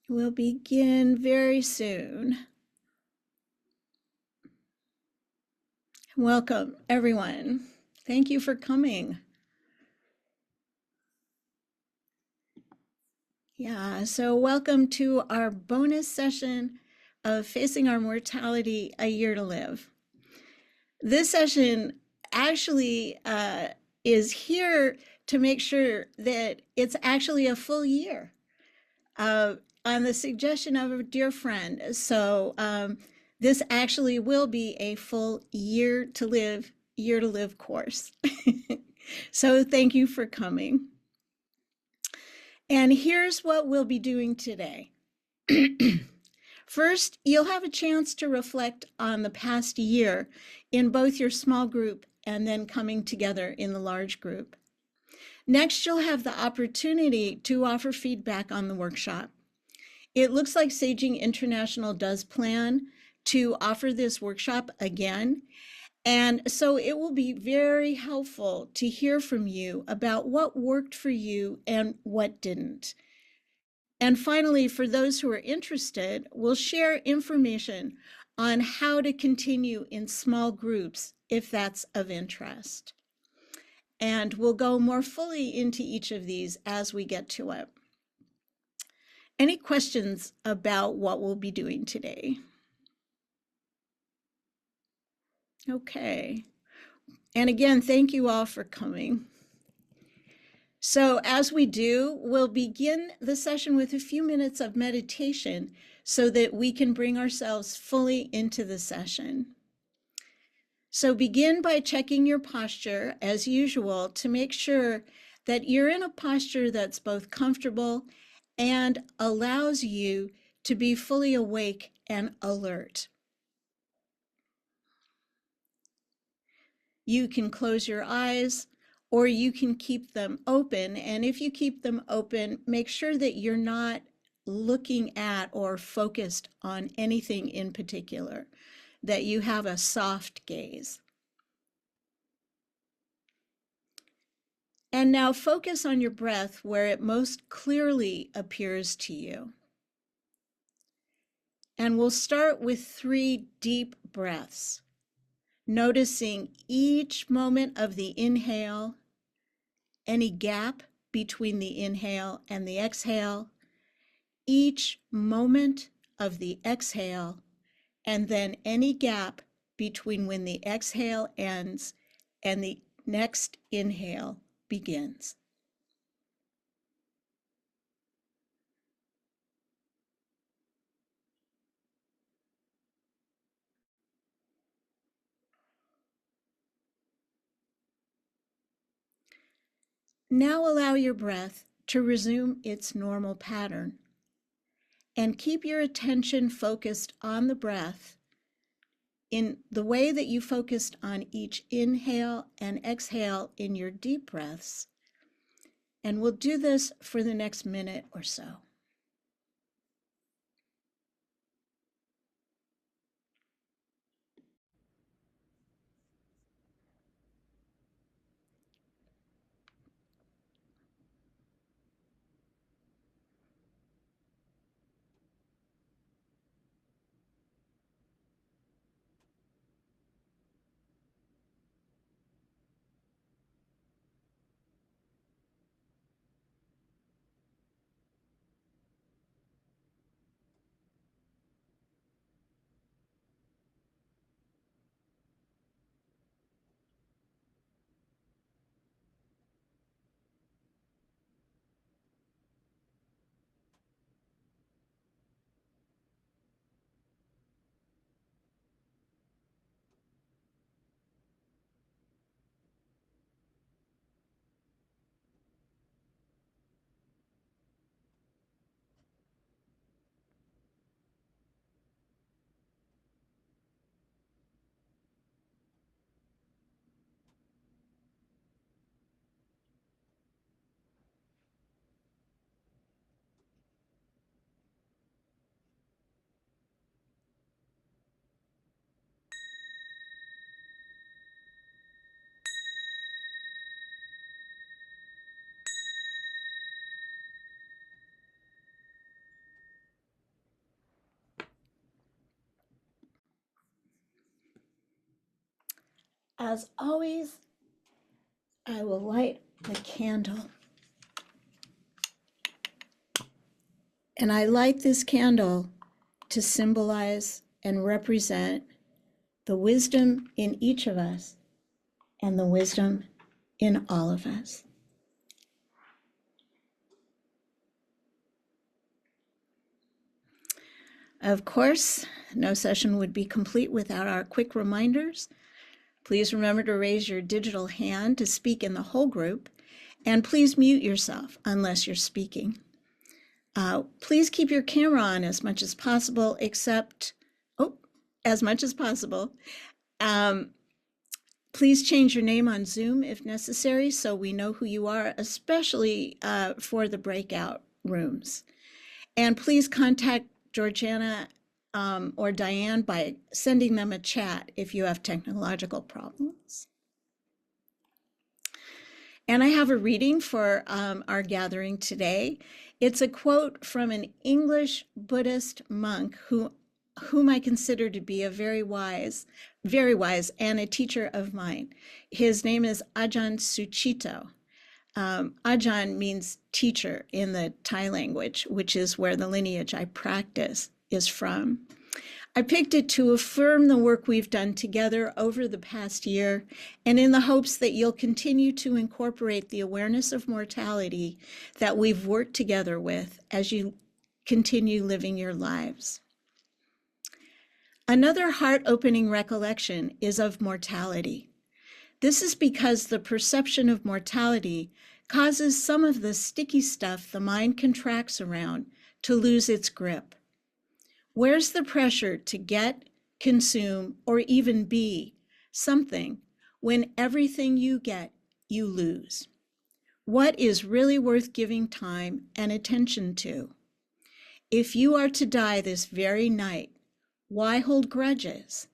We'll begin very soon. Welcome, everyone. Thank you for coming. Yeah, so welcome to our bonus session of Facing Our Mortality, A Year to Live. This session actually is here to make sure that it's actually a full year on the suggestion of a dear friend. So this actually will be a full year to live course. So thank you for coming. And here's what we'll be doing today. First, you'll have a chance to reflect on the past year in both your small group and then coming together in the large group. Next, you'll have the opportunity to offer feedback on the workshop. It looks like Saging International does plan to offer this workshop again. And so it will be very helpful to hear from you about what worked for you and what didn't. And finally, for those who are interested, we'll share information on how to continue in small groups if that's of interest. And we'll go more fully into each of these as we get to it. Any questions about what we'll be doing today? Okay. And again, thank you all for coming. So as we do, we'll begin the session with a few minutes of meditation so that we can bring ourselves fully into the session. So begin by checking your posture as usual to make sure that you're in a posture that's both comfortable and allows you to be fully awake and alert. You can close your eyes or you can keep them open. And if you keep them open, make sure that you're not looking at or focused on anything in particular, that you have a soft gaze. And now focus on your breath where it most clearly appears to you. And we'll start with 3 deep breaths, noticing each moment of the inhale, any gap between the inhale and the exhale, each moment of the exhale, and then any gap between when the exhale ends and the next inhale begins. Now allow your breath to resume its normal pattern and keep your attention focused on the breath in the way that you focused on each inhale and exhale in your deep breaths. And we'll do this for the next minute or so. As always, I will light the candle. And I light this candle to symbolize and represent the wisdom in each of us and the wisdom in all of us. Of course, no session would be complete without our quick reminders. Please remember to raise your digital hand to speak in the whole group, and please mute yourself unless you're speaking. Please keep your camera on as much as possible, as much as possible. Please change your name on Zoom if necessary so we know who you are, especially for the breakout rooms. And please contact Georgiana or Diane by sending them a chat if you have technological problems. And I have a reading for our gathering today. It's a quote from an English Buddhist monk whom I consider to be a very wise, and a teacher of mine. His name is Ajahn Sucitto. Ajahn means teacher in the Thai language, which is where the lineage I practice is from. I picked it to affirm the work we've done together over the past year, and in the hopes that you'll continue to incorporate the awareness of mortality that we've worked together with as you continue living your lives. Another heart-opening recollection is of mortality. This is because the perception of mortality causes some of the sticky stuff the mind contracts around to lose its grip. Where's the pressure to get, consume, or even be something when everything you get, you lose? What is really worth giving time and attention to? If you are to die this very night, why hold grudges?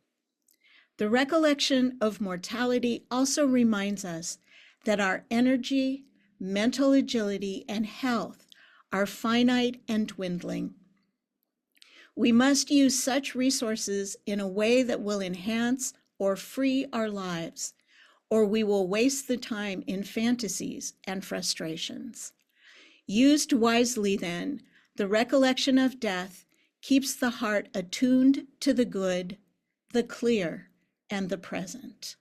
The recollection of mortality also reminds us that our energy, mental agility, and health are finite and dwindling. We must use such resources in a way that will enhance or free our lives, or we will waste the time in fantasies and frustrations. Used wisely, then, the recollection of death keeps the heart attuned to the good, the clear, and the present.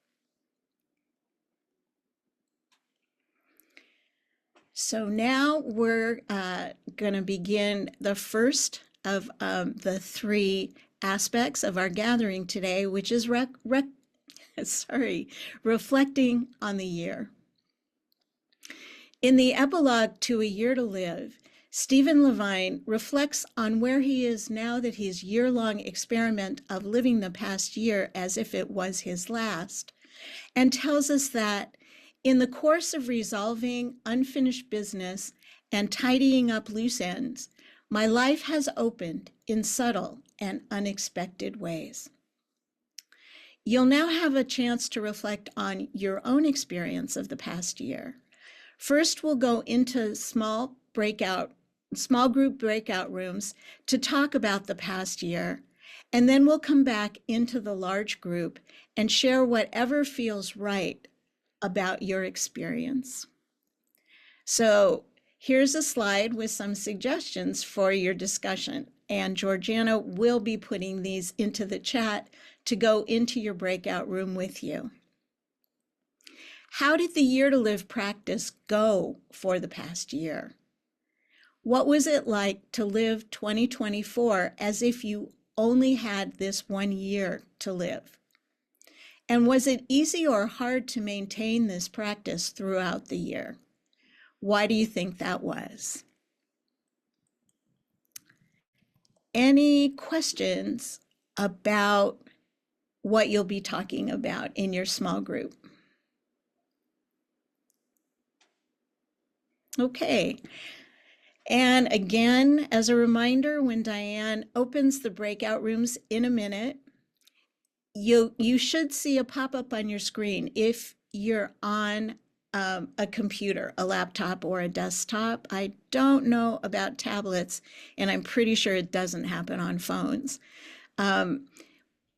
So now we're going to begin the first of the three aspects of our gathering today, which is reflecting on the year. In the epilogue to A Year to Live, Stephen Levine reflects on where he is now that his year-long experiment of living the past year as if it was his last, and tells us that in the course of resolving unfinished business and tidying up loose ends, my life has opened in subtle and unexpected ways. You'll now have a chance to reflect on your own experience of the past year. First, we'll go into small group breakout rooms to talk about the past year, and then we'll come back into the large group and share whatever feels right about your experience. So here's a slide with some suggestions for your discussion, and Georgiana will be putting these into the chat to go into your breakout room with you. How did the Year to Live practice go for the past year? What was it like to live 2024 as if you only had this 1 year to live? And was it easy or hard to maintain this practice throughout the year? Why do you think that was? Any questions about what you'll be talking about in your small group? Okay. And again, as a reminder, when Diane opens the breakout rooms in a minute, you should see a pop-up on your screen if you're on a computer, a laptop or a desktop. I don't know about tablets, and I'm pretty sure it doesn't happen on phones.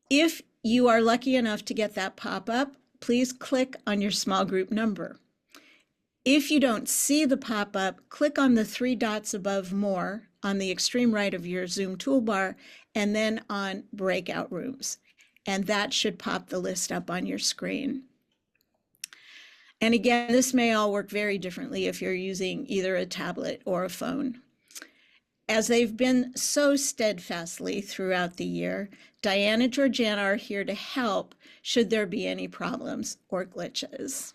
If you are lucky enough to get that pop-up, please click on your small group number. If you don't see the pop-up, click on the 3 dots above More on the extreme right of your Zoom toolbar, and then on Breakout Rooms. And that should pop the list up on your screen. And again, this may all work very differently if you're using either a tablet or a phone. As they've been so steadfastly throughout the year, Diane and Georgiana are here to help should there be any problems or glitches.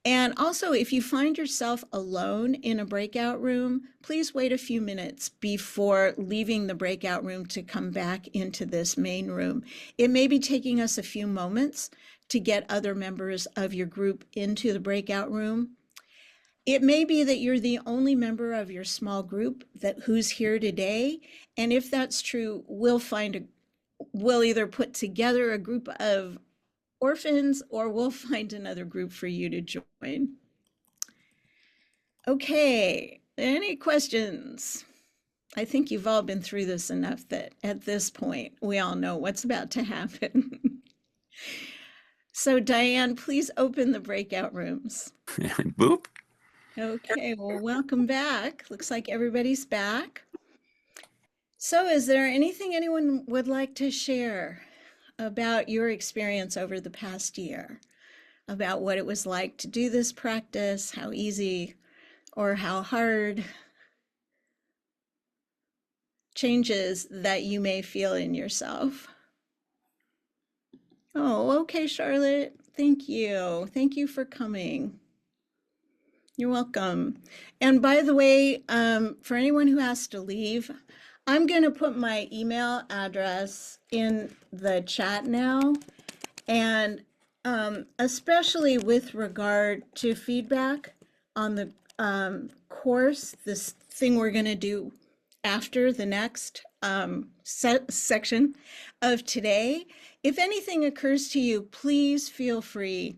And also, if you find yourself alone in a breakout room, please wait a few minutes before leaving the breakout room to come back into this main room. It may be taking us a few moments to get other members of your group into the breakout room. It may be that you're the only member of your small group who's here today. And if that's true, we'll either put together a group of orphans or we'll find another group for you to join. Okay, any questions? I think you've all been through this enough that at this point, we all know what's about to happen. So Diane, please open the breakout rooms. Boop. Okay, well, welcome back. Looks like everybody's back. So is there anything anyone would like to share about your experience over the past year, about what it was like to do this practice, how easy or how hard, changes that you may feel in yourself? Oh, okay, Charlotte. Thank you. Thank you for coming. You're welcome. And by the way, for anyone who has to leave, I'm going to put my email address in the chat now. And especially with regard to feedback on the course, this thing we're going to do after the next section of today, if anything occurs to you, please feel free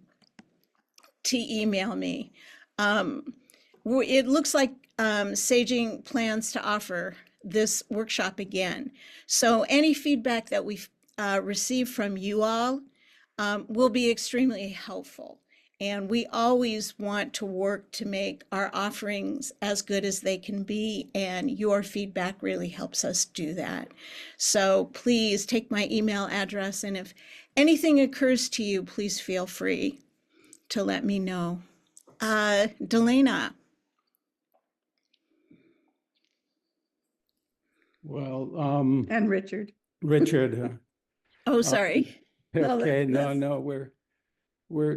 to email me. It looks like Saging plans to offer this workshop again. So any feedback that we've received from you all will be extremely helpful. And we always want to work to make our offerings as good as they can be, and your feedback really helps us do that. So please take my email address, and if anything occurs to you, please feel free to let me know. Delana. Well, And Richard. Richard. Oh, sorry. Okay, no, we're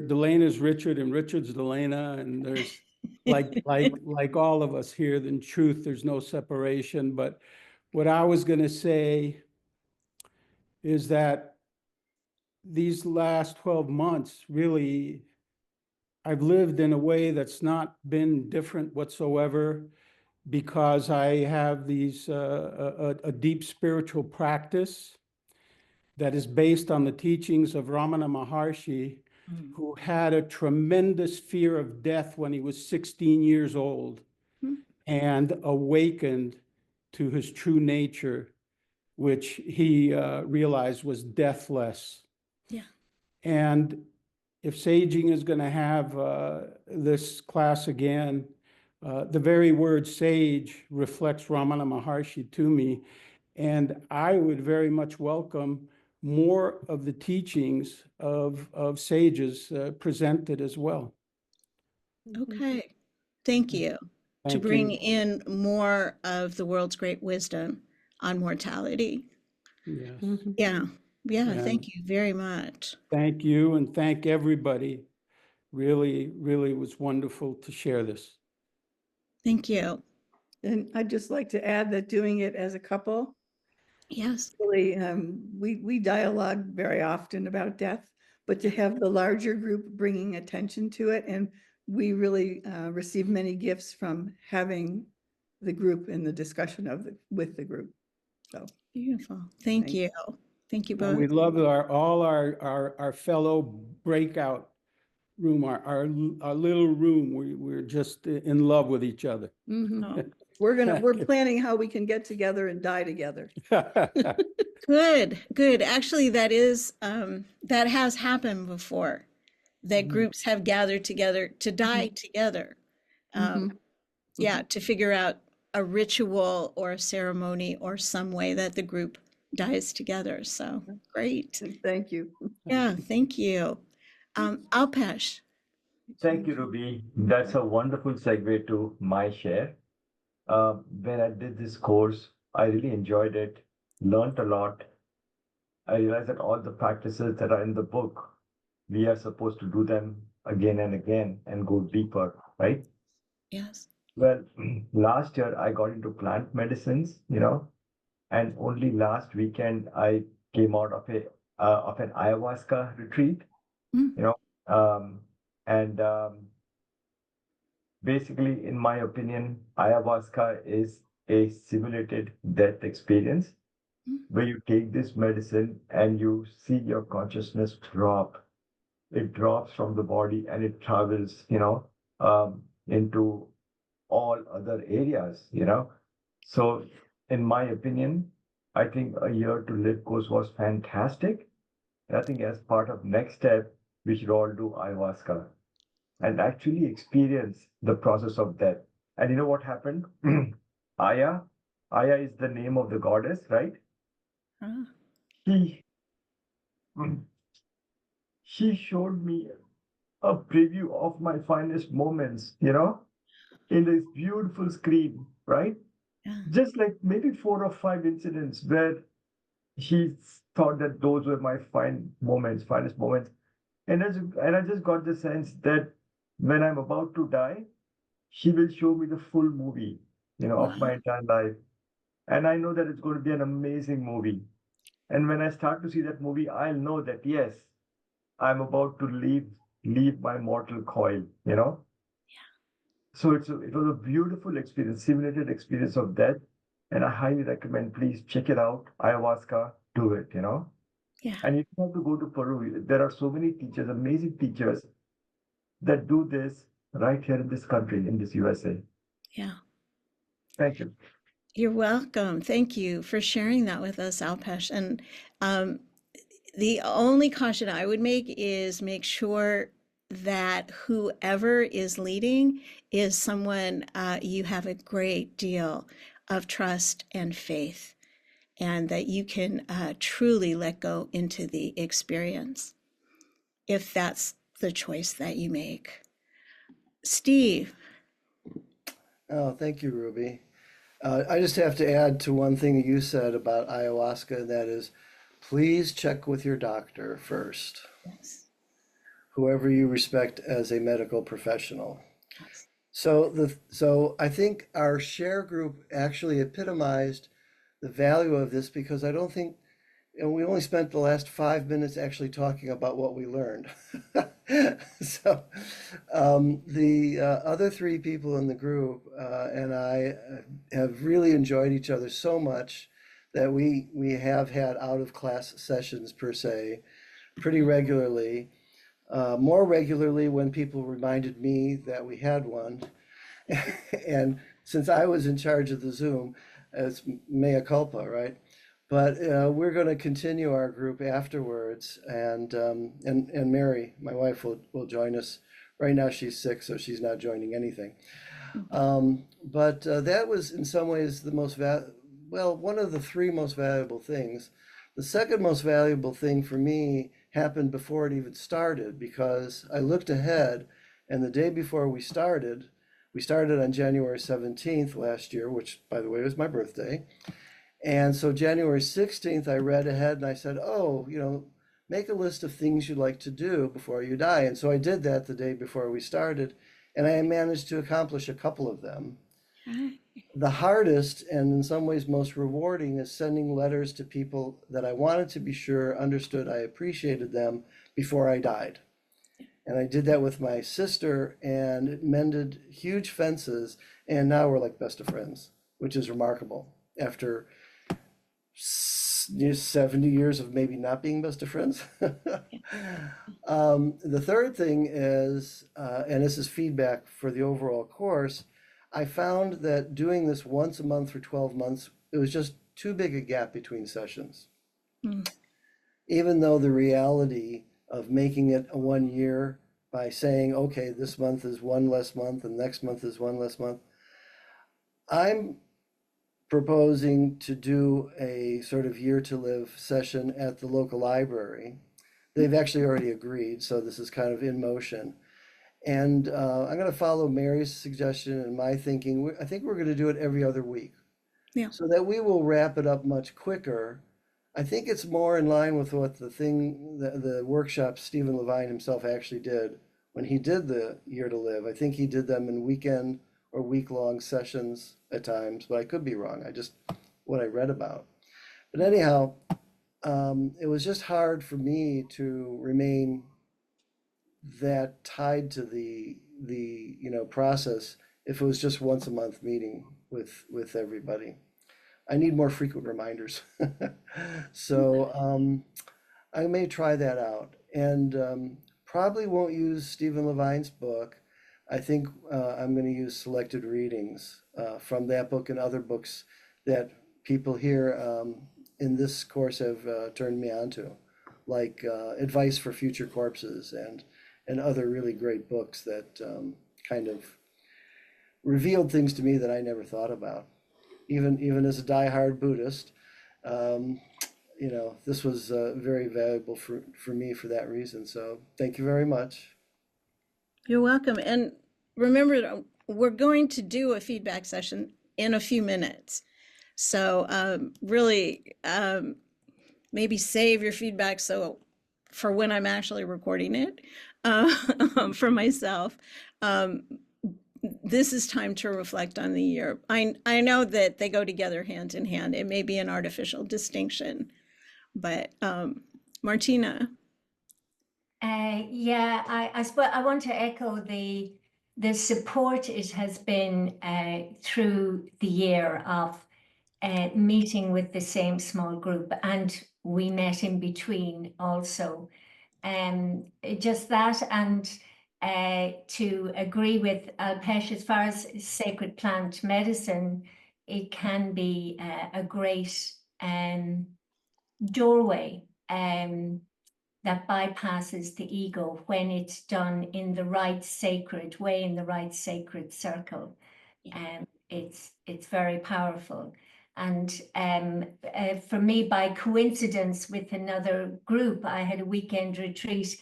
Delana's Richard and Richard's Delana, and there's like all of us here. In truth, there's no separation. But what I was going to say is that these last 12 months, really, I've lived in a way that's not been different whatsoever, because I have a deep spiritual practice that is based on the teachings of Ramana Maharshi, who had a tremendous fear of death when he was 16 years old and awakened to his true nature, which he realized was deathless. Yeah. And if Saging is going to have this class again, the very word sage reflects Ramana Maharshi to me, and I would very much welcome more of the teachings of sages presented as well. Okay. Thank you. To bring in more of the world's great wisdom on mortality. Yes. Yeah, thank you very much. Thank you, and thank everybody. Really, really was wonderful to share this. Thank you. And I'd just like to add that doing it as a couple, Yes. really, we dialogue very often about death, but to have the larger group bringing attention to it, and we really receive many gifts from having the group in the discussion with the group. So Beautiful. Thank you. Thank you both. And we love all our fellow breakout room, our little room. We're just in love with each other. Oh. We're planning how we can get together and die together. Good. Actually, that has happened before. that Mhm. groups have gathered together to die together. Mhm. Yeah, to figure out a ritual or a ceremony or some way that the group dies together. So great. Thank you. Yeah, thank you. Alpesh. Thank you, Ruby. That's a wonderful segue to my share. When I did this course, I really enjoyed it, learned a lot. I realized that all the practices that are in the book, we are supposed to do them again and again and go deeper, right? Yes. Well, last year I got into plant medicines, and only last weekend I came out of an ayahuasca retreat, Mm, you know, um, and basically, in my opinion, ayahuasca is a simulated death experience mm, where you take this medicine and you see your consciousness drop. It drops from the body and it travels, into all other areas. So, in my opinion, I think a year to live course was fantastic. And I think as part of next step, we should all do ayahuasca and actually experience the process of death. And you know what happened? Aya, Aya is the name of the goddess, right? ah, She she showed me a preview of my finest moments, in this beautiful screen, right? yeah. Just like maybe 4 or 5 incidents where she thought that those were my finest moments. And I just got the sense that when I'm about to die, she will show me the full movie, of Wow. my entire life. And I know that it's going to be an amazing movie. And when I start to see that movie, I'll know that yes, I'm about to leave my mortal coil. So it was a beautiful experience, simulated experience of death. And I highly recommend, please check it out. Ayahuasca, do it. Yeah. And you don't have to go to Peru. There are so many teachers, amazing teachers that do this right here in this country, in this USA. Yeah. Thank you. You're welcome. Thank you for sharing that with us, Alpesh. And um, the only caution I would make is make sure that whoever is leading is someone you have a great deal of trust and faith, and that you can truly let go into the experience if that's the choice that you make. Steve. Oh, thank you, Ruby. I just have to add to one thing that you said about ayahuasca, and that is please check with your doctor first, Yes. whoever you respect as a medical professional. Yes. So I think our share group actually epitomized the value of this, because I don't think, and we only spent the last 5 minutes actually talking about what we learned. So the other three people in the group and I have really enjoyed each other so much that we have had out of class sessions per se pretty regularly. More regularly when people reminded me that we had one. And since I was in charge of the Zoom, it's mea culpa, right? But we're going to continue our group afterwards, and Mary, my wife, will join us. Right now she's sick, so she's not joining anything. But that was in some ways the one of the three most valuable things. The second most valuable thing for me happened before it even started, because I looked ahead, and the day before we started on January 17th last year, which, by the way, was my birthday. And so January 16th, I read ahead and I said, oh, make a list of things you'd like to do before you die. And so I did that the day before we started, and I managed to accomplish a couple of them. The hardest, and in some ways most rewarding, is sending letters to people that I wanted to be sure understood I appreciated them before I died. And I did that with my sister, and it mended huge fences. And now we're like best of friends, which is remarkable after 70 years of maybe not being best of friends. The third thing is, and this is feedback for the overall course, I found that doing this once a month for 12 months, it was just too big a gap between sessions. Mm. Even though the reality of making it a 1 year by saying, okay, this month is one less month and next month is one less month. I'm proposing to do a sort of year to live session at the local library. They've actually already agreed, so this is kind of in motion. And I'm going to follow Mary's suggestion and my thinking. I think we're going to do it every other week Yeah. so that we will wrap it up much quicker. I think it's more in line with what the workshop Stephen Levine himself actually did when he did the Year to Live. I think he did them in weekend or week-long sessions at times, but I could be wrong. I just, what I read about. But anyhow, it was just hard for me to remain that tied to the process if it was just once a month meeting with everybody. I need more frequent reminders. So I may try that out, and probably won't use Stephen Levine's book. I think I'm going to use selected readings from that book and other books that people here in this course have turned me on to, like Advice for Future Corpses and other really great books that kind of revealed things to me that I never thought about. Even as a diehard Buddhist, this was very valuable for me for that reason. So thank you very much. You're welcome. And remember, we're going to do a feedback session in a few minutes. So really, maybe save your feedback for when I'm actually recording it for myself. This is time to reflect on the year. I know that they go together hand in hand. It may be an artificial distinction, but Martina. Yeah, I suppose I want to echo the support it has been through the year of meeting with the same small group, and we met in between also. Just that, and to agree with Alpesh as far as sacred plant medicine, it can be a great doorway that bypasses the ego when it's done in the right sacred way, in the right sacred circle. It's very powerful. And for me, by coincidence with another group, I had a weekend retreat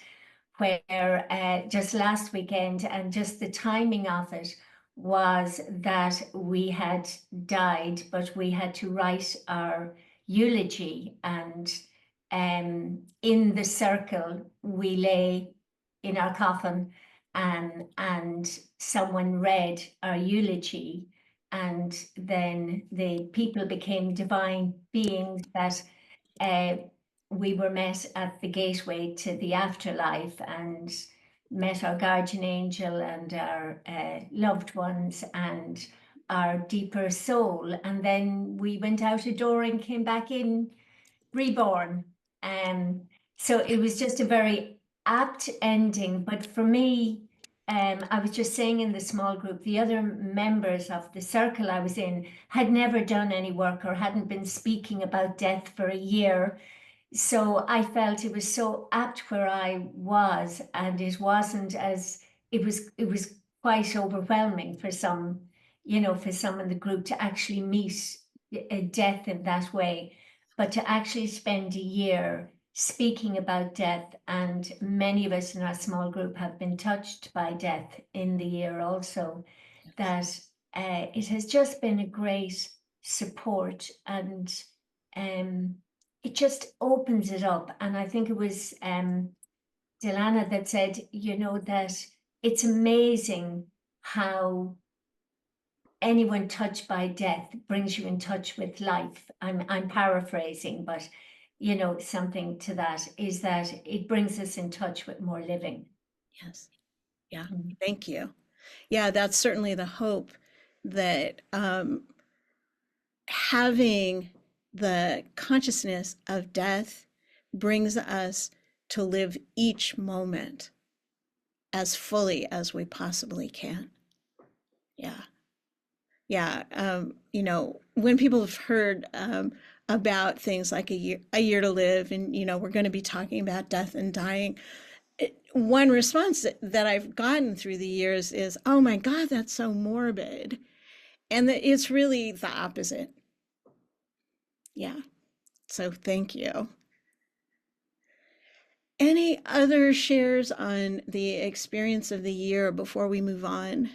where just last weekend, and just the timing of it was that we had died, but we had to write our eulogy, and in the circle we lay in our coffin, and someone read our eulogy, and then the people became divine beings that we were met at the gateway to the afterlife and met our guardian angel and our loved ones and our deeper soul. And then we went out a door and came back in reborn. So it was just a very apt ending. But for me, I was just saying in the small group, the other members of the circle I was in had never done any work or hadn't been speaking about death for a year. So I felt it was so apt where I was, and it wasn't as, it was quite overwhelming for some, for some in the group to actually meet death in that way. But to actually spend a year speaking about death, and many of us in our small group have been touched by death in the year also, that it has just been a great support, and it just opens it up. And I think it was Delana that said, that it's amazing how anyone touched by death brings you in touch with life. I'm paraphrasing, but something to that is that it brings us in touch with more living. Yes. Yeah. Thank you. Yeah, that's certainly the hope, that having the consciousness of death brings us to live each moment as fully as we possibly can. Yeah. Yeah. When people have heard about things like a year to live, and, we're going to be talking about death and dying, one response that I've gotten through the years is, "Oh my God, that's so morbid," and it's really the opposite. Yeah. So thank you. Any other shares on the experience of the year before we move on?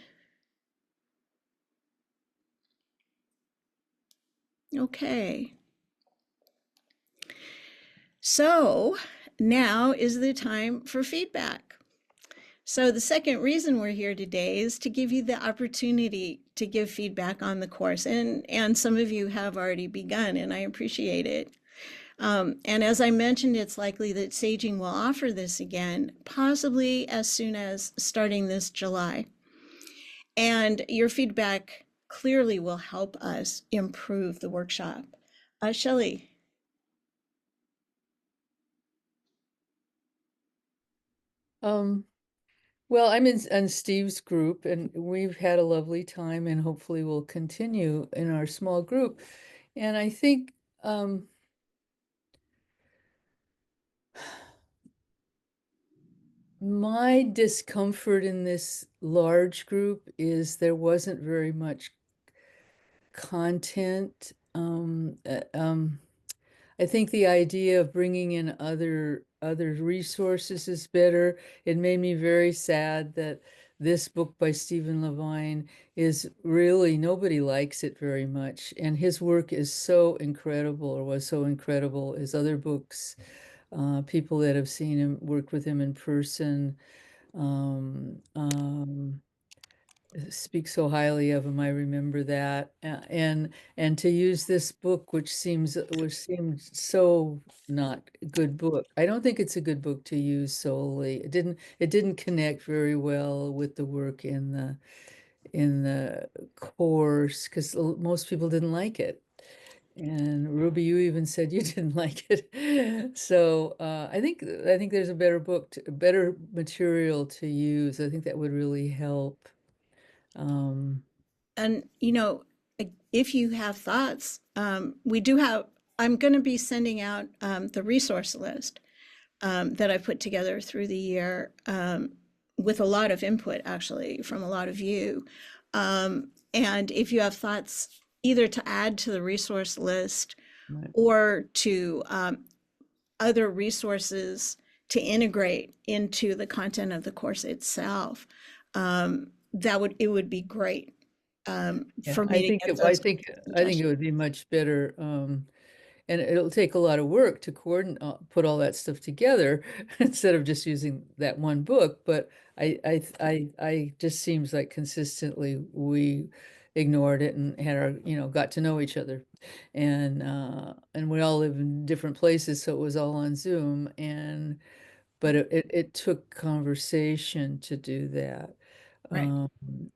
Okay. So now is the time for feedback. So the second reason we're here today is to give you the opportunity to give feedback on the course. And some of you have already begun, and I appreciate it. And as I mentioned, it's likely that Saging will offer this again, possibly as soon as starting this July. And your feedback clearly will help us improve the workshop. Shelley. Well, I'm in Steve's group, and we've had a lovely time, and hopefully we'll continue in our small group. And I think my discomfort in this large group is there wasn't very much content. I think the idea of bringing in other resources is better. It made me very sad that this book by Stephen Levine is really, nobody likes it very much. And his work is so incredible, or was so incredible. His other books, people that have seen him, worked with him in person, um, um, speak so highly of him. I remember that, and to use this book, which seemed so not a good book. I don't think it's a good book to use solely. It didn't connect very well with the work in the course, because most people didn't like it. And Ruby, you even said you didn't like it. So I think there's a better book, better material to use. I think that would really help. Um, And, if you have thoughts, I'm going to be sending out the resource list that I put together through the year with a lot of input, actually, from a lot of you. And if you have thoughts, either to add to the resource list right. or to other resources to integrate into the content of the course itself, it would be great Yeah, for I me to think get those I think it suggestions. would be much better. And it'll take a lot of work to coordinate, put all that stuff together instead of just using that one book. But I just seems like consistently we ignored it and had our, got to know each other, and we all live in different places, so it was all on Zoom, but it took conversation to do that. Right. Um,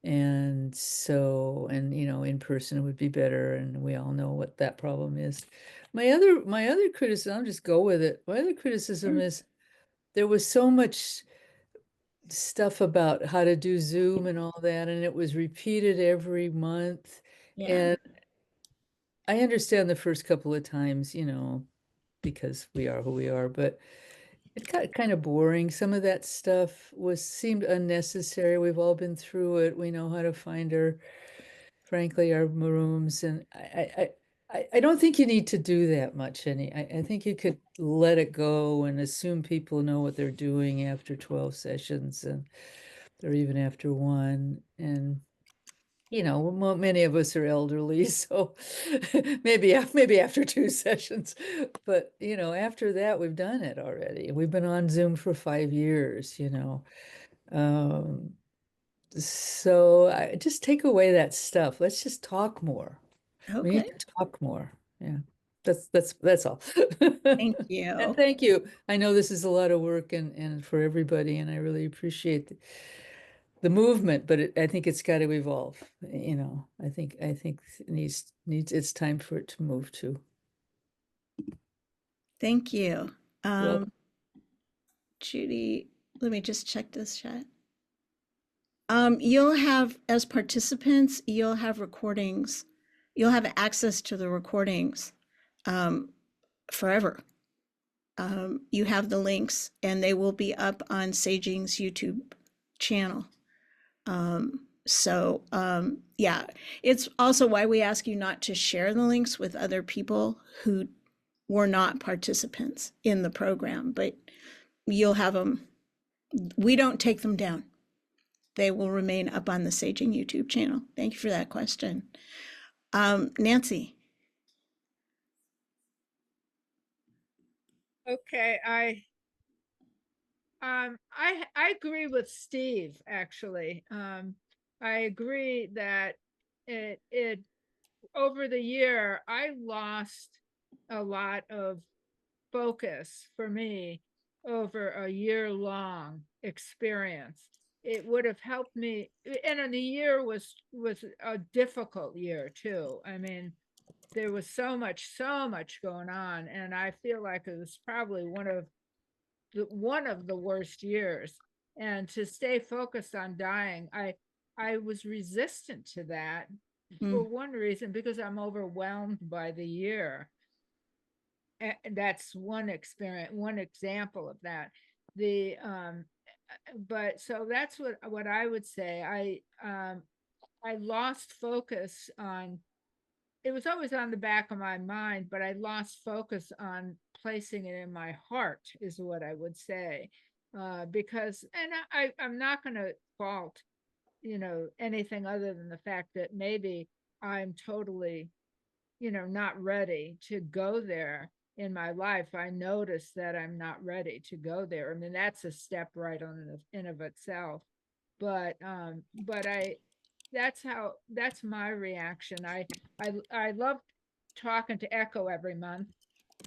and so, in person would be better, and we all know what that problem is. My other criticism, I'll just go with it. My other criticism Sure. is there was so much stuff about how to do Zoom and all that, and it was repeated every month. Yeah. And I understand the first couple of times, because we are who we are, but it got kind of boring. Some of that stuff seemed unnecessary. We've all been through it. We know how to find frankly, our rooms. And I don't think you need to do that much. I think you could let it go and assume people know what they're doing after 12 sessions, or even after one. And many of us are elderly, so maybe after 2 sessions. But after that, we've done it already. We've been on Zoom for 5 years. Um, so just take away that stuff. Let's just talk more. We need Okay. to talk more. Yeah, that's all. Thank And you. thank you. I know this is a lot of work and for everybody, and I really appreciate the movement, but I think it's got to evolve. I think it needs it's time for it to move to. Thank you. Well, Judy, let me just check this chat. You'll have, as participants, you'll have recordings. You'll have access to the recordings forever. you have the links, and they will be up on Saging's YouTube channel. Yeah, it's also why we ask you not to share the links with other people who were not participants in the program, but you'll have them. We don't take them down. They will remain up on the Saging YouTube channel. Thank you for that question. Nancy. Okay, I agree with Steve, actually. I agree that it over the year I lost a lot of focus for me over a year-long experience. It would have helped me, and the year was a difficult year too. I mean, there was so much going on, and I feel like it was probably one of the worst years. And to stay focused on dying, I was resistant to that for one reason, because I'm overwhelmed by the year. And that's one experience, one example of that. The but so that's what I would say. I lost focus on, it was always on the back of my mind, but I lost focus on placing it in my heart, is what I would say. Because, and I'm not going to fault, anything other than the fact that maybe I'm totally, not ready to go there in my life. I notice that I'm not ready to go there. I mean, that's a step right on in of itself. But that's my reaction. I love talking to Echo every month,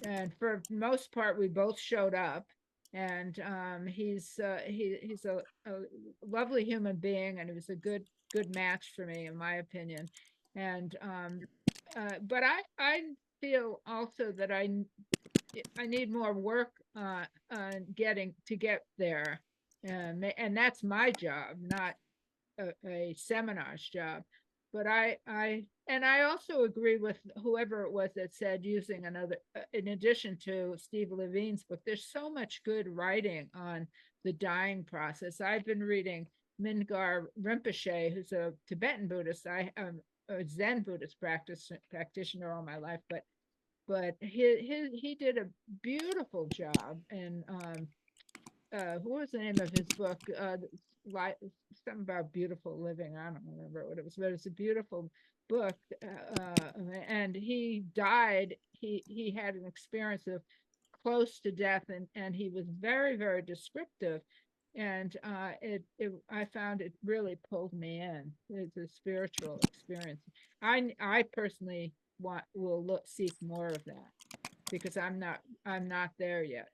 and for the most part we both showed up, and he's a lovely human being, and he was a good match for me, in my opinion. And but I feel also that I need more work on getting to get there, and that's my job, not a seminar's job. But I also agree with whoever it was that said, using another, in addition to Steve Levine's book, there's so much good writing on the dying process. I've been reading Mingar Rinpoche, who's a Tibetan Buddhist. I am a Zen Buddhist practitioner all my life, but he did a beautiful job. And what was the name of his book? Something about beautiful living. I don't remember what it was, but it's a beautiful book. And he died. He had an experience of close to death, and he was very descriptive. And I found it really pulled me in. It's a spiritual experience. I personally will seek more of that, because I'm not there yet.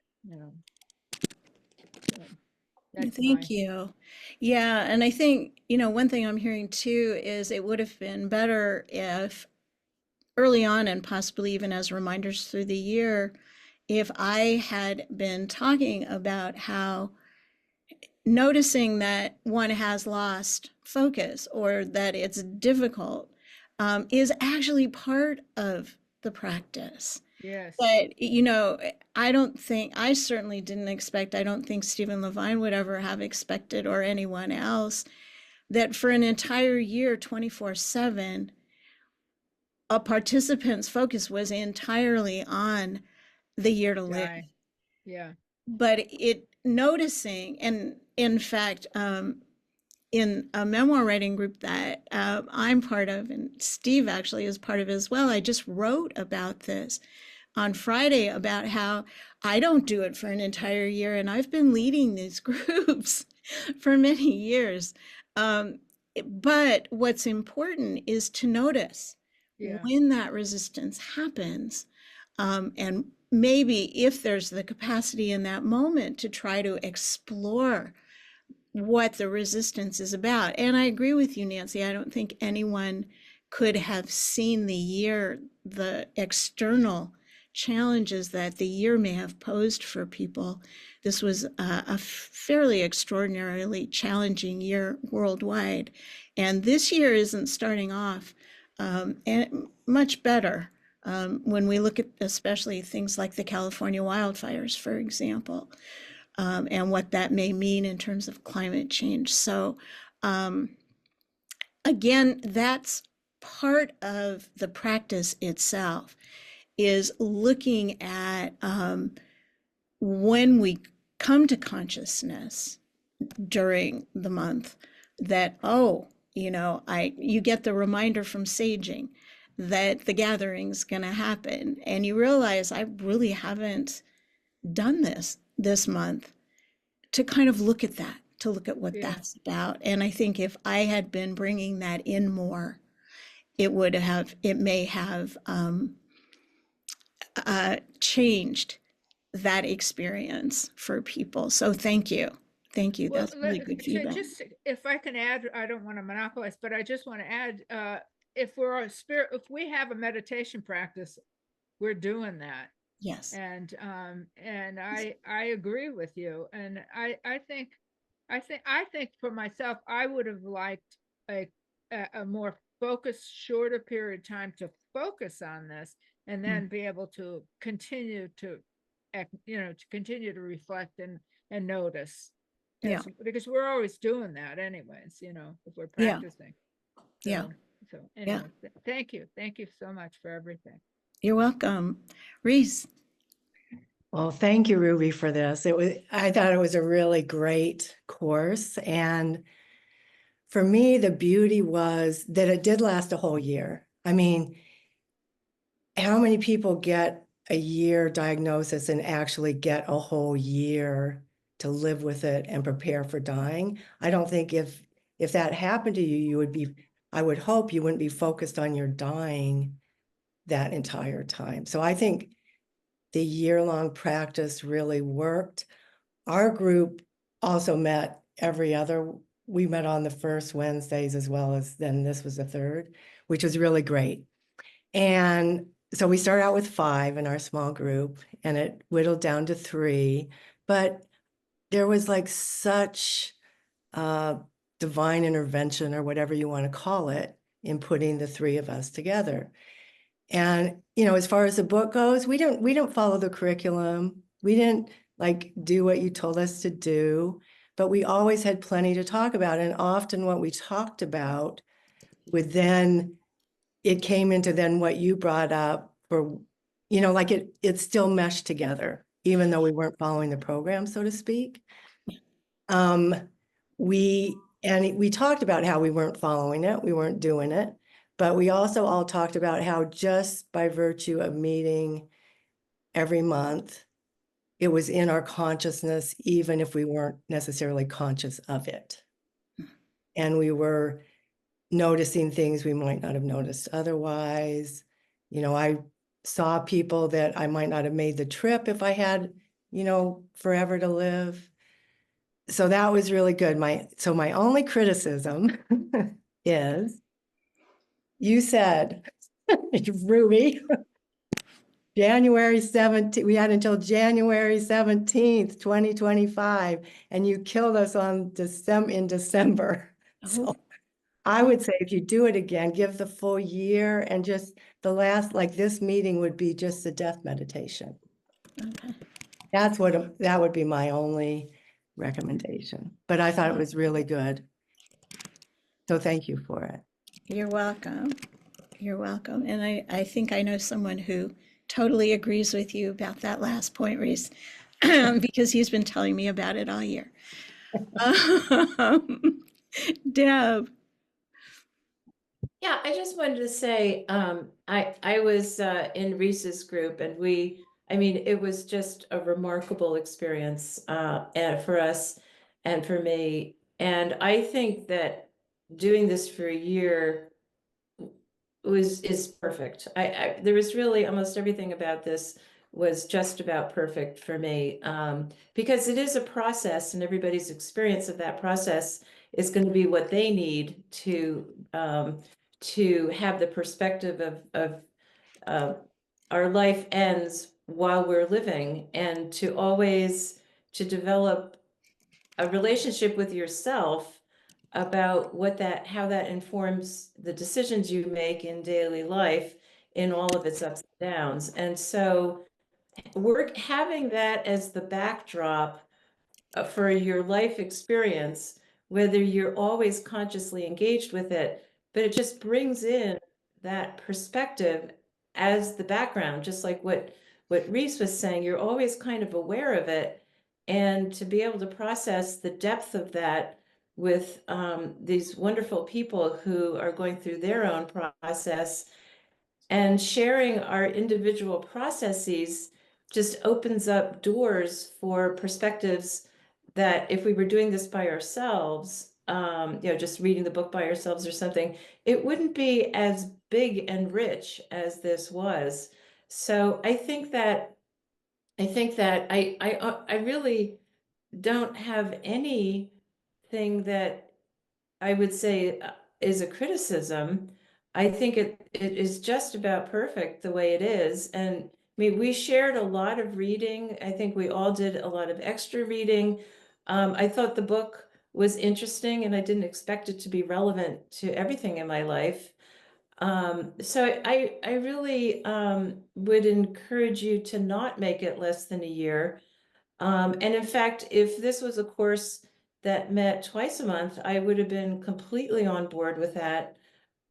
So that's Thank you. Yeah, and I think, one thing I'm hearing too is it would have been better if early on, and possibly even as reminders through the year, if I had been talking about how noticing that one has lost focus or that it's difficult is actually part of the practice. Yes. But, I certainly didn't expect, I don't think Stephen Levine would ever have expected, or anyone else, that for an entire year, 24/7, a participant's focus was entirely on the year to live. Yeah. But noticing, and in fact, in a memoir writing group that I'm part of, and Steve actually is part of as well, I just wrote about this on Friday, about how I don't do it for an entire year, and I've been leading these groups for many years. But what's important is to notice when that resistance happens, and maybe if there's the capacity in that moment to try to explore what the resistance is about. And I agree with you, Nancy. I don't think anyone could have seen the external challenges that the year may have posed for people. This was a fairly extraordinarily challenging year worldwide. And this year isn't starting off much better When we look at especially things like the California wildfires, for example, and what that may mean in terms of climate change. So again, that's part of the practice itself, is looking at when we come to consciousness during the month that, oh, you get the reminder from saging that the gathering's going to happen, and you realize I really haven't done this month, to kind of look at that, to look at what Yeah. that's about. And I think if I had been bringing that in more, it may have changed that experience for people. So thank you. Thank you. Well, That's really good feedback. just if I can add, I don't want to monopolize, but I just want to add, if if we have a meditation practice, we're doing that. Yes. And I agree with you. And I think for myself, I would have liked a more focused, shorter period of time to focus on this, and then be able to continue to continue to reflect and notice. Yeah. Because we're always doing that anyways, if we're Yeah. practicing. Yeah. So anyway, thank you. Thank you so much for everything. You're welcome. Reese. Well, thank you, Ruby, for this. I thought it was a really great course. And for me, the beauty was that it did last a whole year. I mean, how many people get a year diagnosis and actually get a whole year to live with it and prepare for dying? I don't think if that happened to you, I would hope you wouldn't be focused on your dying that entire time. So I think the year-long practice really worked. Our group also met we met on the first Wednesdays as well as then this was the third, which was really great. And so we started out with 5 in our small group and it whittled down to 3, but there was like such divine intervention or whatever you want to call it in putting the 3 of us together. And, as far as the book goes, we don't follow the curriculum. We didn't do what you told us to do, but we always had plenty to talk about. And often what we talked about it came into then what you brought up for, it still meshed together, even though we weren't following the program, so to speak. We talked about how we weren't following it, we weren't doing it. But we also all talked about how just by virtue of meeting every month, it was in our consciousness, even if we weren't necessarily conscious of it. And we were noticing things we might not have noticed otherwise. I saw people that I might not have made the trip if I had, forever to live. So that was really good. My only criticism is, you said, Ruby, January 17th, we had until January 17th, 2025, and you killed us in December. So I would say if you do it again, give the full year, and just the last, this meeting would be just the death meditation. Okay. That would be my only recommendation, but I thought it was really good. So thank you for it. You're welcome. You're welcome. And I think I know someone who totally agrees with you about that last point, Reese, because he's been telling me about it all year. Deb. Yeah, I just wanted to say, I was in Reese's group, and it was just a remarkable experience for us and for me. And I think that doing this for a year is perfect. There was really almost everything about this was just about perfect for me, because it is a process, and everybody's experience of that process is going to be what they need to have the perspective of our life ends while we're living, and to develop a relationship with yourself about how that informs the decisions you make in daily life, in all of its ups and downs. And so we're having that as the backdrop for your life experience, whether you're always consciously engaged with it, but it just brings in that perspective as the background, just like what Reese was saying, you're always kind of aware of it. And to be able to process the depth of that with these wonderful people who are going through their own process and sharing our individual processes just opens up doors for perspectives that if we were doing this by ourselves, just reading the book by ourselves or something, it wouldn't be as big and rich as this was. So I really don't have anything that I would say is a criticism. I think it is just about perfect the way it is. And I mean, we shared a lot of reading. I think we all did a lot of extra reading. I thought the book was interesting and I didn't expect it to be relevant to everything in my life. So I really would encourage you to not make it less than a year. And in fact, if this was a course that met twice a month, I would have been completely on board with that.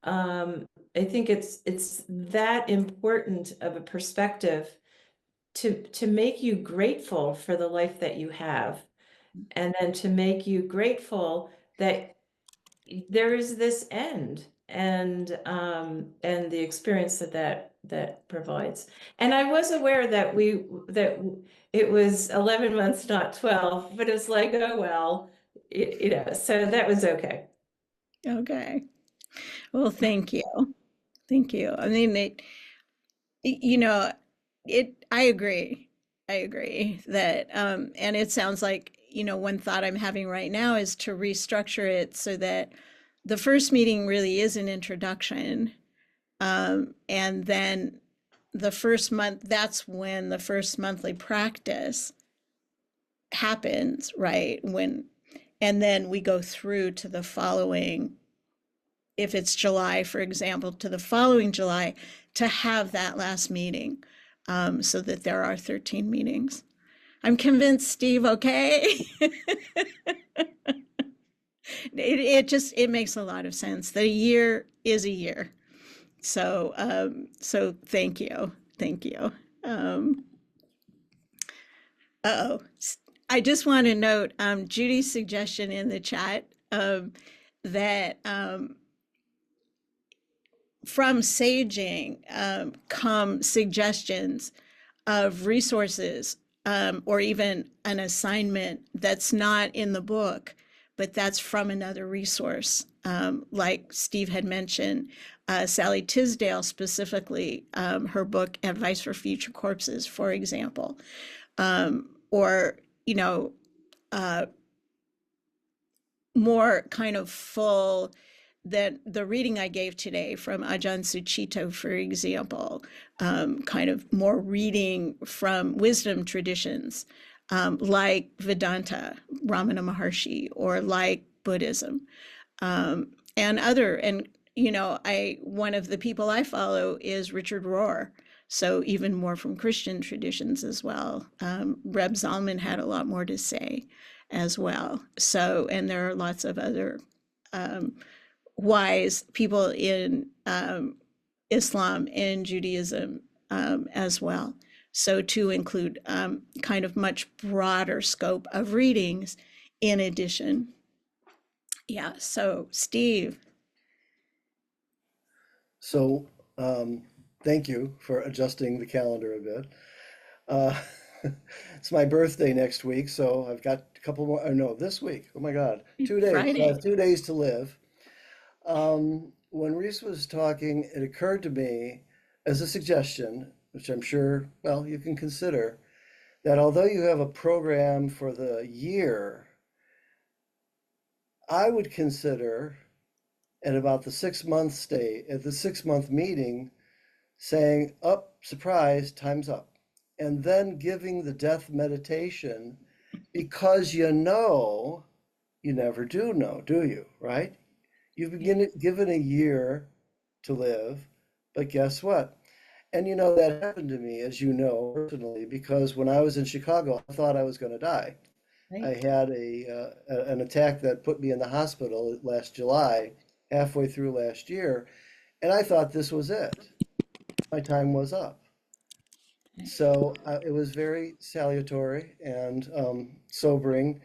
I think it's that important of a perspective to make you grateful for the life that you have, and then to make you grateful that there is this end and the experience that provides. And I was aware that it was 11 months, not 12, but it's like, oh well, so that was okay. Okay. Well, thank you. Thank you. I mean, you know, I agree. I agree that, and it sounds like, one thought I'm having right now is to restructure it so that the first meeting really is an introduction. And then the first month, that's when the first monthly practice happens, right? And then we go through to the following, if it's July, for example, to the following July to have that last meeting, so that there are 13 meetings. I'm convinced, Steve, okay? It makes a lot of sense. The year is a year. So thank you. Thank you. Uh-oh. I just want to note Judy's suggestion in the chat, that from saging come suggestions of resources, or even an assignment that's not in the book, but that's from another resource. Like Steve had mentioned, Sally Tisdale specifically, her book Advice for Future Corpses, for example, or, more kind of full than the reading I gave today from Ajahn Suchito, for example, kind of more reading from wisdom traditions, like Vedanta, Ramana Maharshi, or like Buddhism, and one of the people I follow is Richard Rohr. So even more from Christian traditions as well. Reb Zalman had a lot more to say as well. So, and there are lots of other wise people in Islam and Judaism as well. So to include kind of much broader scope of readings in addition. Yeah, so Steve. So, thank you for adjusting the calendar a bit. It's my birthday next week, so I've got a couple more, no, this week. Oh my God, 2 days. Friday. So I have 2 days to live. When Reese was talking, it occurred to me as a suggestion, which I'm sure, well, you can consider, that although you have a program for the year, I would consider at about the 6-month meeting, saying, up, surprise, time's up. And then giving the death meditation, because you never do know, do you? Right? You've been given a year to live, but guess what? And you know, that happened to me, as you know, personally, because when I was in Chicago, I thought I was going to die. I Right. had an attack that put me in the hospital last July, halfway through last year, and I thought this was it. My time was up. So it was very salutary and sobering.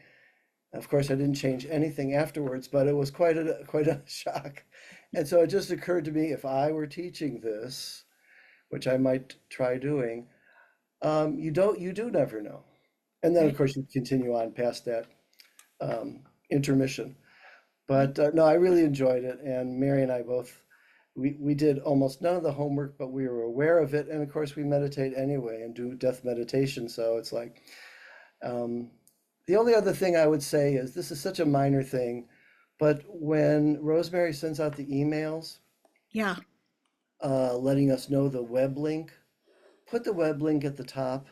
Of course, I didn't change anything afterwards, but it was quite a shock. And so it just occurred to me, if I were teaching this, which I might try doing, you do never know. And then, of Right. course, you continue on past that intermission. But no, I really enjoyed it. And Mary and I both, we did almost none of the homework, but we were aware of it. And of course, we meditate anyway and do death meditation. So it's like, um, the only other thing I would say is this is such a minor thing, but when Rosemary sends out the emails Yeah. letting us know the web link, put the web link at the top,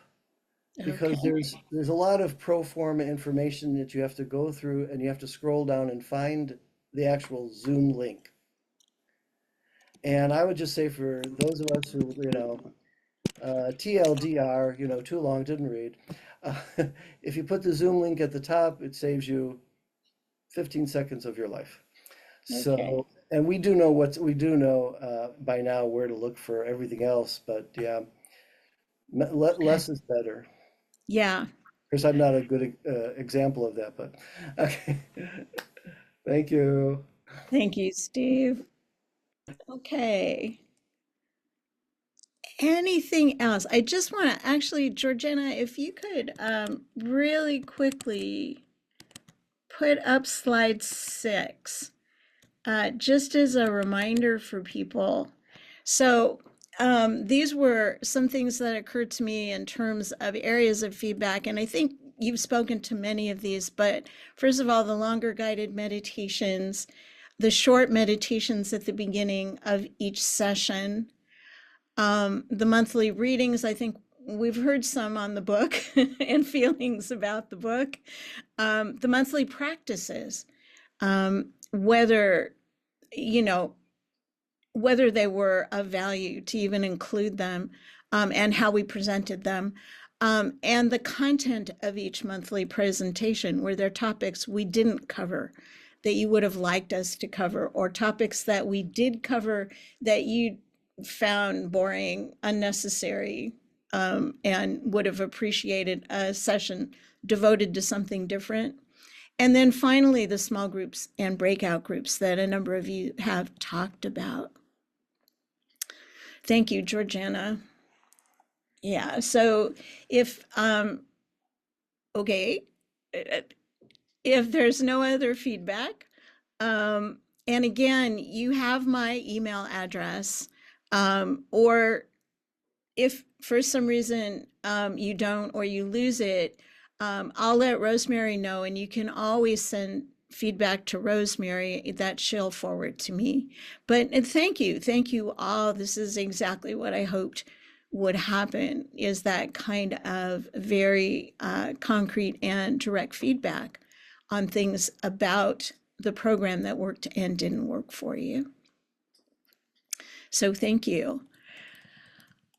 because Okay. there's a lot of pro forma information that you have to go through, and you have to scroll down and find the actual Zoom link. And I would just say, for those of us who, TLDR, too long, didn't read. Uh, if you put the Zoom link at the top, it saves you 15 seconds of your life. Okay. So, and we do know by now where to look for everything else, but yeah, less is better. Yeah. Of course, I'm not a good example of that, but okay. Thank you. Thank you, Steve. Okay. Anything else? I just want to actually, Georgina, if you could really quickly put up slide 6, just as a reminder for people. So these were some things that occurred to me in terms of areas of feedback, and I think you've spoken to many of these, but first of all, the longer guided meditations, the short meditations at the beginning of each session, the monthly readings. I think we've heard some on the book and feelings about the book. The monthly practices, whether, you know, whether they were of value to even include them, and how we presented them, and the content of each monthly presentation. Were there topics we didn't cover that you would have liked us to cover, or topics that we did cover that you found boring, unnecessary, and would have appreciated a session devoted to something different? And then finally, the small groups and breakout groups that a number of you have talked about. Thank you, Georgiana. Yeah, so if, okay, if there's no other feedback, and again, you have my email address, or if for some reason you don't, or you lose it, I'll let Rosemary know, and you can always send feedback to Rosemary that she'll forward to me. But thank you all. This is exactly what I hoped would happen, is that kind of very concrete and direct feedback on things about the program that worked and didn't work for you. So thank you.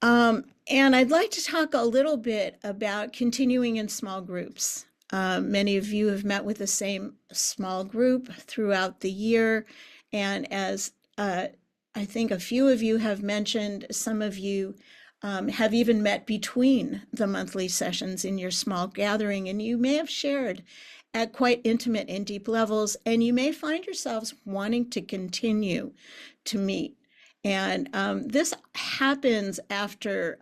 And I'd like to talk a little bit about continuing in small groups. Many of you have met with the same small group throughout the year. And as I think a few of you have mentioned, some of you have even met between the monthly sessions in your small gathering, and you may have shared at quite intimate and deep levels, and you may find yourselves wanting to continue to meet. And this happens after,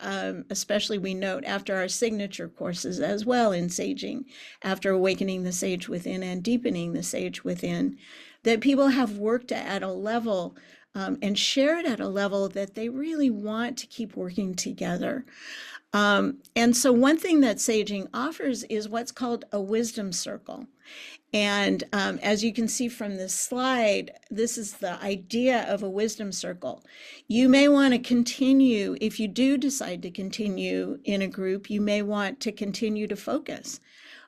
especially we note, after our signature courses as well in saging, after awakening the sage within and deepening the sage within, that people have worked at a level and shared at a level that they really want to keep working together. And so one thing that saging offers is what's called a wisdom circle. And as you can see from this slide, this is the idea of a wisdom circle. You may want to continue, if you do decide to continue in a group, you may want to continue to focus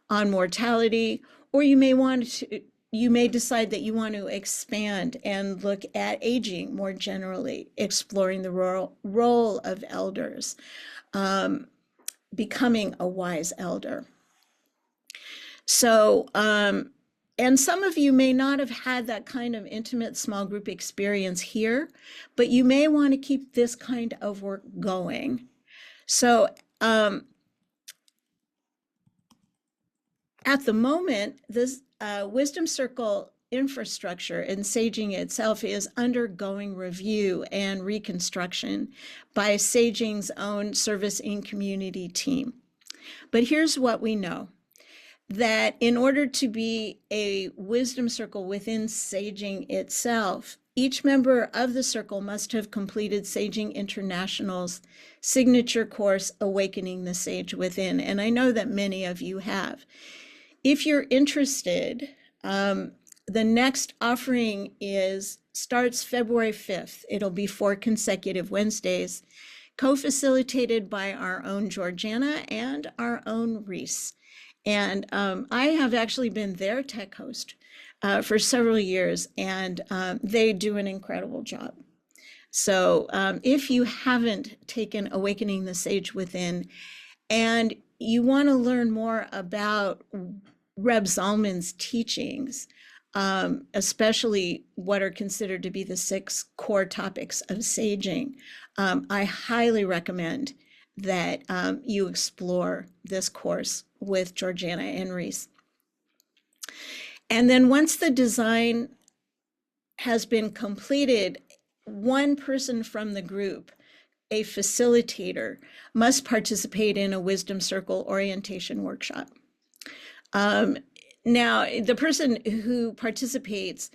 on mortality, or you may want to you may decide that you want to expand and look at aging more generally, exploring the role of elders, becoming a wise elder. So, and some of you may not have had that kind of intimate small group experience here, but you may want to keep this kind of work going. So, at the moment, this Wisdom Circle infrastructure and saging itself is undergoing review and reconstruction by Saging's own service in community team. But here's what we know, that in order to be a wisdom circle within Saging itself, each member of the circle must have completed Saging International's signature course, Awakening the Sage Within. And I know that many of you have. If you're interested, the next offering starts February 5th. It'll be 4 consecutive Wednesdays, co-facilitated by our own Georgiana and our own Reese. And I have actually been their tech host for several years, and they do an incredible job. So if you haven't taken Awakening the Sage Within, and you want to learn more about Reb Zalman's teachings, especially what are considered to be the 6 core topics of saging, I highly recommend that you explore this course with Georgiana and Reese. And then once the design has been completed, one person from the group, a facilitator, must participate in a Wisdom Circle orientation workshop. Now, the person who participates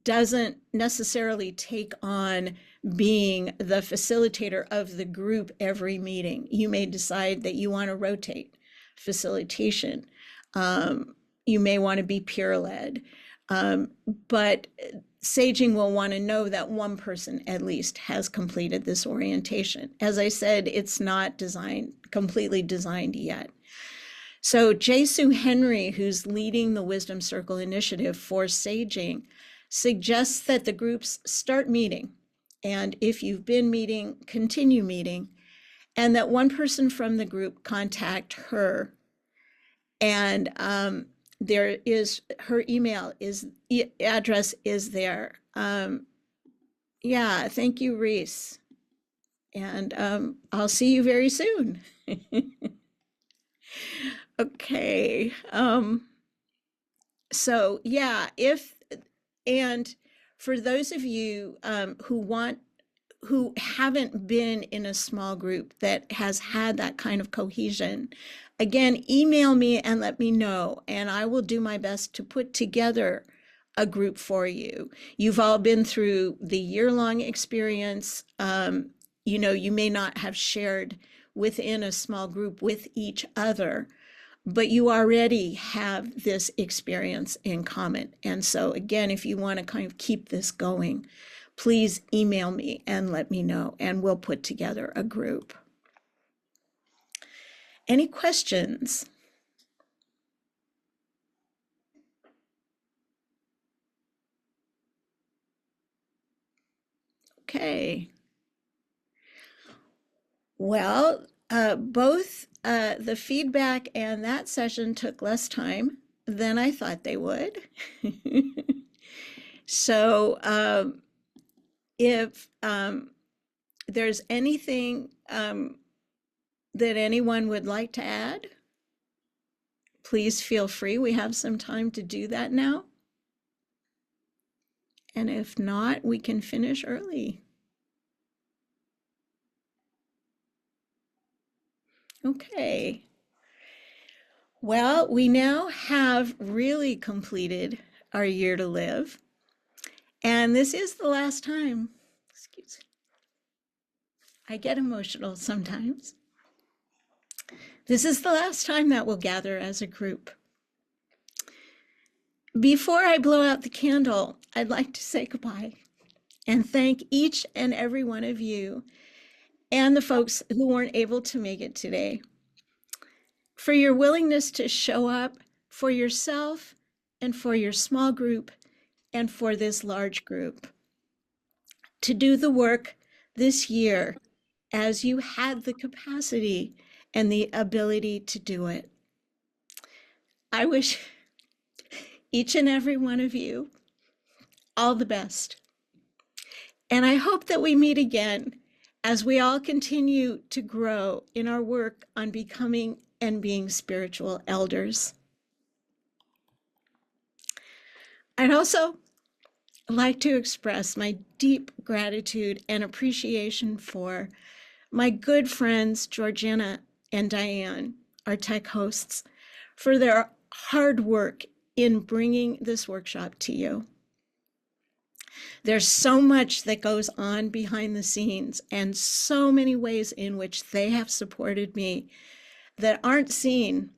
doesn't necessarily take on being the facilitator of the group every meeting. You may decide that you want to rotate facilitation. You may want to be peer-led. But Saging will want to know that one person at least has completed this orientation. As I said, it's not completely designed yet. So Jesu Henry, who's leading the Wisdom Circle initiative for Saging, suggests that the groups start meeting. And if you've been meeting, continue meeting, and that one person from the group contact her. And there is her email address is there. Yeah, thank you, Reese. And I'll see you very soon. Okay. So yeah, and for those of you who haven't been in a small group that has had that kind of cohesion, again, email me and let me know, and I will do my best to put together a group for you. You've all been through the year-long experience. You know, you may not have shared within a small group with each other, but you already have this experience in common. And so again, if you want to kind of keep this going, please email me and let me know, and we'll put together a group. Any questions? Okay. Well, both the feedback and that session took less time than I thought they would. So if there's anything that anyone would like to add, please feel free. We have some time to do that now. And if not, we can finish early. Okay. Well, we now have really completed our year to live. And this is the last time, excuse me, I get emotional sometimes. This is the last time that we'll gather as a group. Before I blow out the candle, I'd like to say goodbye and thank each and every one of you and the folks who weren't able to make it today for your willingness to show up for yourself and for your small group and for this large group to do the work this year as you had the capacity and the ability to do it. I wish each and every one of you all the best. And I hope that we meet again as we all continue to grow in our work on becoming and being spiritual elders. I'd also like to express my deep gratitude and appreciation for my good friends, Georgina and Diane, our tech hosts, for their hard work in bringing this workshop to you. There's so much that goes on behind the scenes and so many ways in which they have supported me that aren't seen.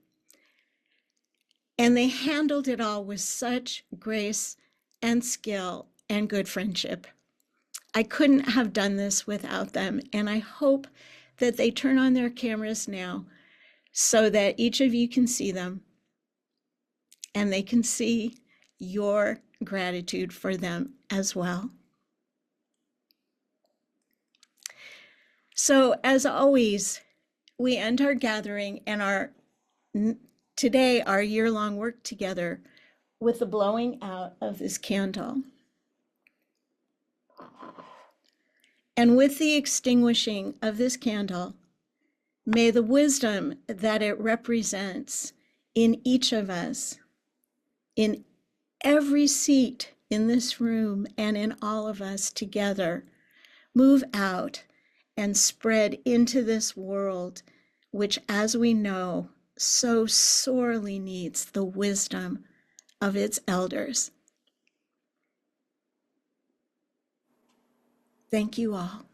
And they handled it all with such grace and skill and good friendship. I couldn't have done this without them. And I hope that they turn on their cameras now so that each of you can see them and they can see your gratitude for them as well. So as always, we end our gathering and today our year-long work together with the blowing out of this candle. And with the extinguishing of this candle, may the wisdom that it represents in each of us, in every seat in this room and in all of us together, move out and spread into this world, which, as we know, so sorely needs the wisdom of its elders. Thank you all.